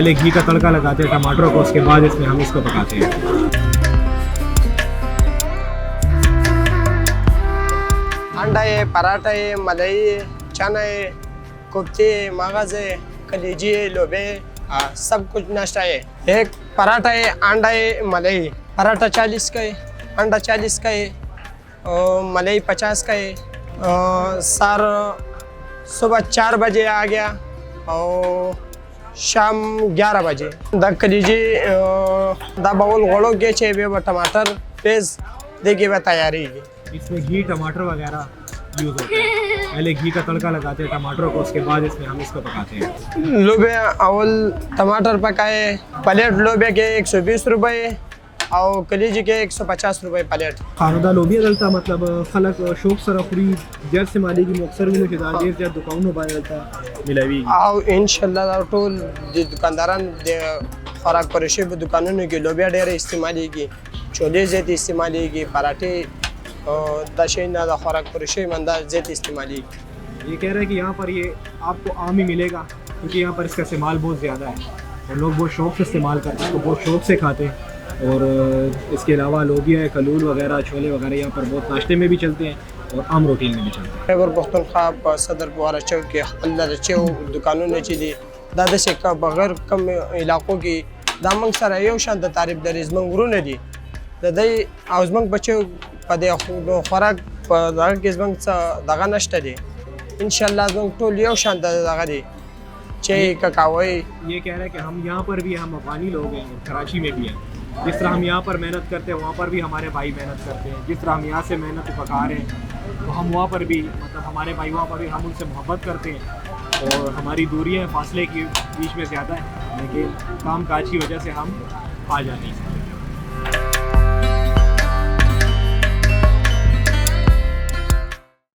पहले घी का तड़का लगाते हैं टमाटरों को, उसके बाद इसमें हम इसको पकाते हैं। अंडा है, पराठा है, मलाई है, चना है, कोफ्ते, मगज है, कलेजी है, लोबे, सब कुछ नाश्ता है। एक पराठा है, अंडा है, मलाई। पराठा 40 का है, अंडा 40 का है, और मलाई 50 का है। सर सुबह 4 बजे आ गया और शाम 11 बजे। दा कलीजी दा बाउल गोड़ो के छे बे टमाटर पेज देखिए वह तैयारी है। इसमें घी टमाटर वगैरह यूज़ होता है। पहले घी का तड़का लगाते हैं टमाटरों को, उसके बाद इसमें हम इसको पकाते हैं। लोबे अवल टमाटर पकाए, प्लेट लोबे के 120 रुपये और कलीजी के 150 रुपये प्लेट। खानदा लोबिया डलता मतलब खलक शौक सरफरी जर से माली की मुक्सर भी नशिदा देर जर दुकानों बाय डलता मिलावी और इंशाल्लाह टोल जो दुकानदारान दे खुराक परेशे भी दुकानों ने की लोबिया डेर इस्तेमाल की, छोले जेत इस्तेमाल की, पराठे दशेना दा खुराक परेशे मंदा जेत इस्तेमाल की। ये कह रहे हैं कि यहाँ पर ये आपको आम ही मिलेगा क्योंकि यहाँ पर इसका इस्तेमाल बहुत ज़्यादा है और लोग बहुत शौक़ से इस्तेमाल करते हैं, तो बहुत शौक़ से खाते हैं। और इसके अलावा लोबिया, कलूल वगैरह, छोले वगैरह यहाँ पर बहुत नाश्ते में भी चलते हैं और आम रोटी में भी चलते हैं। खैबर पख्तूनख्वा सदर बुआरा चौक के अल्लाह रचे दुकानों ने चली दादा से का बगैर कम इलाकों की दामंग सर यो शांत तारीफ दरिज मंगरू ने दी दादाई आउजमंग बच्चे पदे खुराक दाग के जमंग सा दागा नष्ट दे इंशाल्लाह जंग टोल यो शांत दागा दे चे का कावई। ये कह रहे हैं कि हम यहाँ पर भी हम अफगानी लोग हैं और कराची में भी हैं। जिस तरह हम यहाँ पर मेहनत करते हैं वहाँ पर भी हमारे भाई मेहनत करते हैं। जिस तरह हम यहाँ से मेहनत पका रहे हैं तो हम वहाँ पर भी मतलब हमारे भाई वहाँ पर भी हम उनसे मोहब्बत करते हैं और हमारी दूरियाँ फासले के बीच में ज़्यादा है, लेकिन काम काज की वजह से हम आ जा नहीं सकते।